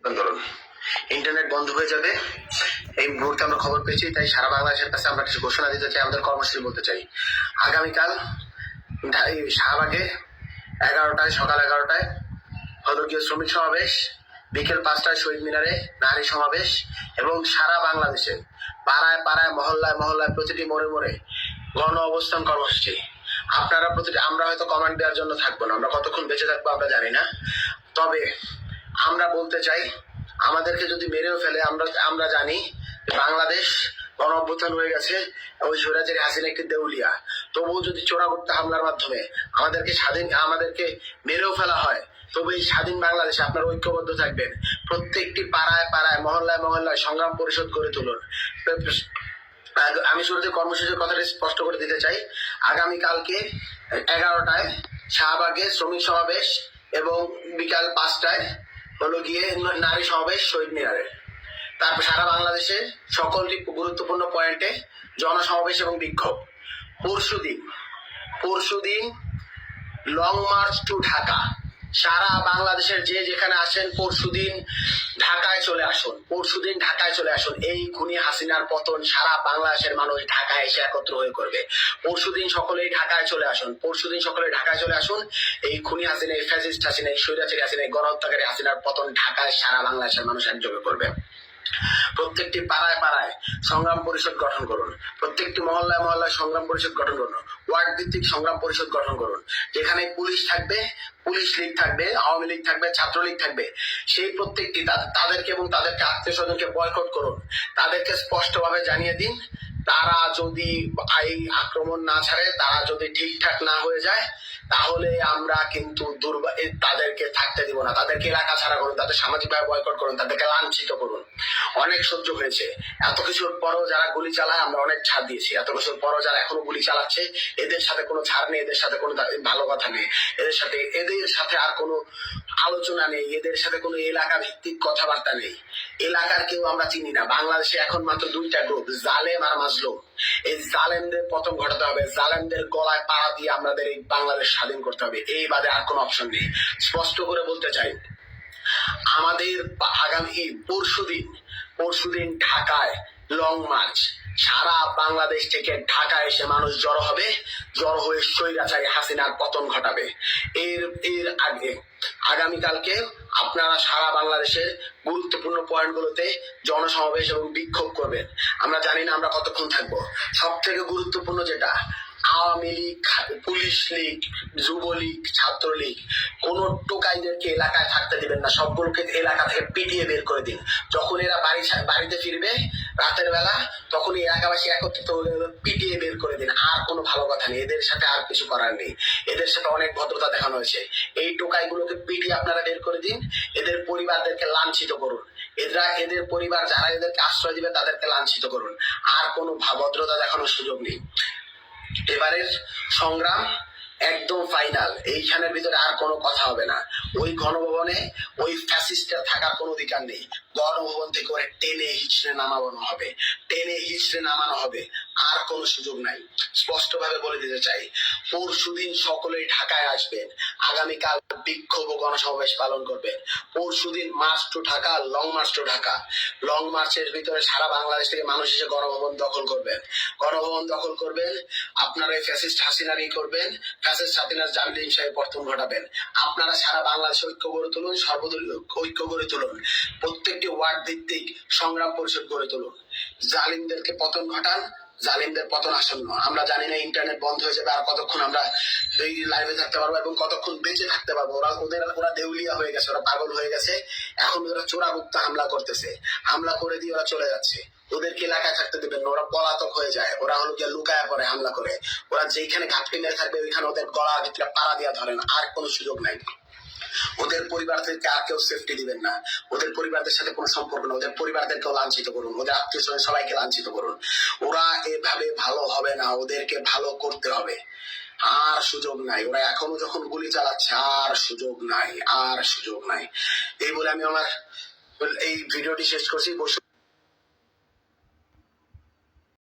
আন্দোলন ইন্টারনেট বন্ধ হয়ে যাবে এই মুহূর্তে আমরা খবর পেয়েছি, তাই সারা বাংলাদেশের কাছে আমরা কিছু ঘোষণা দিতে চাই, আমাদের কর্মসূচি বলতে চাই। আগামীকাল শাহবাগে 11টায়, সকাল 11টায় হলো গিয়ে শ্রমিক সমাবেশ, বিকেল 5টায় শহীদ মিনারে নারী সমাবেশ এবং সারা বাংলাদেশে পাড়ায় পাড়ায়, মহল্লায় মহল্লায়, প্রতিটি মোড়ে মোড়ে গণ অবস্থান কর্মসূচি। আপনারা আমরা হয়তো কমান্ড দেওয়ার জন্য থাকবো না, আমরা কতক্ষণ বেঁচে থাকবো আমরা জানি না, তবে আমরা বলতে চাই আমাদেরকে যদি মেরেও ফেলে আমরা জানি বাংলাদেশ গণ অভ্যুত্থান হয়ে গেছে, ওই স্বৈরাচারী হাসিনা একটি দেউলিয়া। তবুও যদি চোরাগুপ্তা হামলার মাধ্যমে আমাদেরকে মেরেও ফেলা হয়, তবে এই স্বাধীন বাংলাদেশে আপনারা ঐক্যবদ্ধ থাকবেন। প্রত্যেকটি পাড়ায় পাড়ায়, মহল্লায় মহল্লায় সংগ্রাম পরিষদ গড়ে তুলুন। আমি শুরুতে কর্মসূচির কথাটা স্পষ্ট করে দিতে চাই। আগামীকালকে 11টায় শাহবাগে শ্রমিক সমাবেশ এবং বিকাল 5টায় হলো গিয়ে নারী সমাবেশ শহীদ মিনারে। তারপর সারা বাংলাদেশে সকলটি গুরুত্বপূর্ণ পয়েন্টে জনসমাবেশ এবং বিক্ষোভ। পরশুদিন লং মার্চ টু ঢাকা। সারা বাংলাদেশের যে যেখানে আসেন পরশুদিন ঢাকায় চলে আসুন। এই খুনি হাসিনার পতন সারা বাংলাদেশের মানুষ ঢাকায় এসে একত্র হয়ে করবে। পরশুদিন সকলেই ঢাকায় চলে আসুন। এই খুনি হাসিনা, এই ফ্যাসিস্ট হাসিনা, এই স্বৈরাচারী হাসিনা, এই গণহত্যাকারী হাসিনার পতন ঢাকায় সারা বাংলাদেশের মানুষ একযোগে করবে। প্রত্যেকটি পাড়ায় পাড়ায় সংগ্রাম পরিষদ গঠন করুন। প্রত্যেকটি মহল্লায় মহল্লায় সংগ্রাম পরিষদ গঠন করুন। ওয়ার্ড ভিত্তিক সংগ্রাম পরিষদ গঠন করুন, যেখানে পুলিশ থাকবে, পুলিশ লীগ থাকবে, আওয়ামী লীগ থাকবে, ছাত্রলীগ থাকবে। সেই প্রত্যেকটি তাদেরকে এবং তাদেরকে আত্মীয় স্বজনকে বয়কট করুন। তাদেরকে স্পষ্টভাবে জানিয়ে দিন, তারা যদি এই আক্রমণ না ছাড়ে, তারা যদি ঠিকঠাক না হয়ে যায়, তাহলে আমরা কিন্তু তাদেরকে থাকতে দিব না। তাদেরকে এলাকা ছাড়া করুন, তাদের সামাজিকভাবে বয়কট করুন, তাদেরকে লাঞ্ছিত করুন। অনেক সহ্য হয়েছে, এত কিছুর পরও যারা গুলি চালায় আমরা অনেক ছাড় দিয়েছি। এত কিছুর পরও যারা এখনো গুলি চালাচ্ছে, এদের সাথে কোনো ছাড় নেই, এদের সাথে কোনো ভালো কথা নেই, এদের সাথে আর কোনো আলোচনা নেই, এদের সাথে কোনো এলাকা ভিত্তিক কথাবার্তা নেই। এলাকার কেউ আমরা চিনি না। বাংলাদেশে এখন মাত্র 2টা গ্রুপ, জালেম আর মাজলুম। এই জালেমদের পতন ঘটাতে হবে, জালেমদের গলায় পাড়া দিয়ে আমাদের এই বাংলাদেশ স্বাধীন করতে হবে। এই বাদে আর কোনো অপশন নেই। স্পষ্ট করে বলতে চাই, আমাদের আগামী পরশুদিন ঢাকায় লং মার্চ। সারা বাংলাদেশ থেকে ঢাকায় এসে মানুষ জড়ো হয়ে স্বৈরাচারী হাসিনার পতন ঘটাবে। এর আগে আগামীকালকে আপনারা সারা বাংলাদেশের গুরুত্বপূর্ণ পয়েন্টগুলোতে জনসমাবেশ এবং বিক্ষোভ করবেন। আমরা জানি না আমরা কতক্ষণ থাকবো। সব থেকে গুরুত্বপূর্ণ যেটা, আওয়ামী লীগ, পুলিশ লীগ, যুবলীগ, ছাত্রলীগ কোন টোকাইদেরকে এলাকায় থাকতে দিবেন না। সবগুলোকে এলাকা থেকে পিটিয়ে বের করে দিন। যখন এরা বাড়িতে ফিরবে রাতের বেলা, তখন এলাকাবাসী একত্রিত হয়ে পিটিয়ে বের করে দিন। আর কোনো ভালো কথা নেই, এদের সাথে আর কিছু করার নেই। এদের সাথে অনেক ভদ্রতা দেখানো হয়েছে। এই টোকাইগুলোকে পিটিয়ে আপনারা বের করে দিন। এদের পরিবারদেরকে লাঞ্ছিত করুন। এদের পরিবার যারা এদেরকে আশ্রয় দিবে তাদেরকে লাঞ্ছিত করুন। আর কোনো ভদ্রতা দেখানোর সুযোগ নেই। এবারের সংগ্রাম একদম ফাইনাল। এইখানের ভিতরে আর কোনো কথা হবে না। ওই গণভবনে ওই ফ্যাসিস্টের থাকার কোনো অধিকার নেই। গণভবন থেকে ওরা টেনে হিচড়ে নামানো হবে। আর কোনো সুযোগ নাই। স্পষ্টভাবে বলে দিতে চাই, পরশুদিন সকলেই ঢাকায় আসবেন। আগামীকাল বিক্ষোভ ও গণসমাবেশ পালন করবেন। পরশুদিন march to Dhaka, long march to Dhaka. লং মার্চের ভিতরে সারা বাংলাদেশ থেকে মানুষ এসে গণভবন দখল করবেন। আপনারা এই ফ্যাসিস্ট হাসিনারই করবেন, ফ্যাসিস্ট হাসিনার জামিল সাহেব পতন ঘটাবেন। আপনারা সারা বাংলাদেশ ঐক্য গড়ে তুলুন, সর্বদলীয় ঐক্য গড়ে তুলুন। প্রত্যেকটি ওয়ার্ড ভিত্তিক সংগ্রাম পরিষদ গড়ে তুলুন। জালিমদেরকে পতন ঘটান। জালিমদের পতন আসন্ন। আমরা জানি না ইন্টারনেট বন্ধ হয়ে যাবে আর কতক্ষণ আমরা এই লাইভে থাকতে পারবো এবং কতক্ষণ বেঁচে থাকতে পারবো। ওরা দেউলিয়া হয়ে গেছে, ওরা পাগল হয়ে গেছে। এখন ওরা চোরাগুপ্তা হামলা করতেছে, হামলা করে দিয়ে ওরা চলে যাচ্ছে। ওদেরকে এলাকায় থাকতে দেবেন না, ওরা পলাতক হয়ে যায়। ওরা হলো গিয়ে লুকায়া পড়ে হামলা করে। ওরা যেখানে ঘাপটি মেরে থাকবে ওইখানে ওদের গলার ভিতরে পাড়া দিয়া ধরেন। আর কোনো সুযোগ নাই। ওদের পরিবারদেরকে আর কেউ সেফটি দিবেন না। ওদের পরিবারদের সাথে কোনো সম্পর্ক না। ওদের পরিবারদেরকেও লাঞ্ছিত করুন, ওদের আত্মীয় স্বজন সবাইকে লাঞ্ছিত করুন। ওরা এভাবে ভালো হবে না, ওদেরকে ভালো করতে হবে। আর সুযোগ নাই। ওরা এখনো যখন গুলি চালাচ্ছে, আর সুযোগ নাই। এই বলে আমি আমার এই ভিডিওটি শেষ করছি।